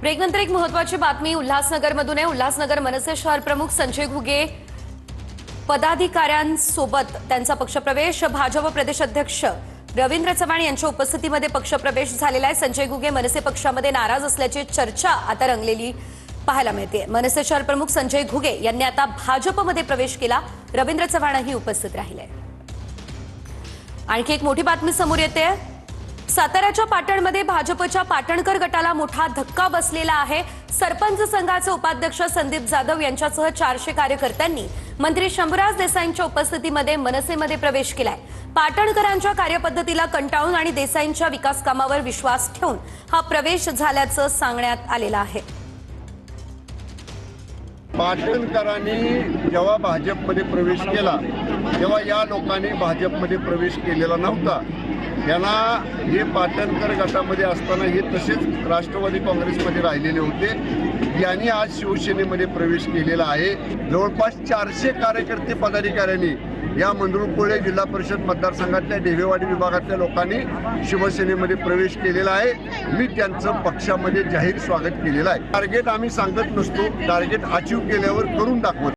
ब्रेकनंतर एक महत्त्वाची बातमी उल्हासनगरमधून आहे। उल्हासनगर मनसे शहर प्रमुख संजय घुगे पदाधिकाऱ्यांसोबत त्यांचा पक्षप्रवेश भाजप प्रदेश अध्यक्ष रवींद्र चव्हाण यांच्या उपस्थितीमध्ये पक्षप्रवेश झालेला आहे। संजय घुगे मनसे पक्षामध्ये नाराज असल्याची चर्चा आता रंगलेली पाहायला मिळते। मनसे शहर प्रमुख संजय घुगे यांनी आता भाजपमध्ये प्रवेश केला। रवींद्र चव्हाणही उपस्थित राहिले। आणखी एक मोठी बातमी समोर येते। साताऱ्याच्या पाटणमध्ये भाजपच्या पाटणकर गटाला मोठा धक्का बसलेला आहे। सरपंच संघाचे उपाध्यक्ष संदीप जाधव यांच्यासह 400 कार्यकर्त्यांनी मंत्री शंभूराज देसाईंच्या उपस्थितीमध्ये मनसेमध्ये प्रवेश केलाय। पाटणकरांच्या कार्यपद्धतीला कंटाळून आणि देसाईंच्या विकास कामावर विश्वास ठेवून हा प्रवेश झाल्याचं सांगण्यात आलेलं आहे। पाटणकरांनी जेव्हा भाजपमध्ये प्रवेश केला तेव्हा या लोकांनी भाजपमध्ये प्रवेश केलेला नव्हता। त्यांना हे पाटणकर गटामध्ये असताना हे तसेच राष्ट्रवादी काँग्रेसमध्ये राहिलेले होते। यांनी आज शिवसेनेमध्ये प्रवेश केलेला आहे। जवळपास 400 कार्यकर्ते पदाधिकाऱ्यांनी या मंगरुळपीर जिल्हा परिषद मतदारसंघातल्या ढेवेवाडी विभागातल्या लोकांनी शिवसेनेमध्ये प्रवेश केलेला आहे। मी त्यांचं पक्षामध्ये जाहीर स्वागत केलेलं आहे। टार्गेट आम्ही सांगत नसतो, टार्गेट अचीव केल्यावर करून दाखवतो।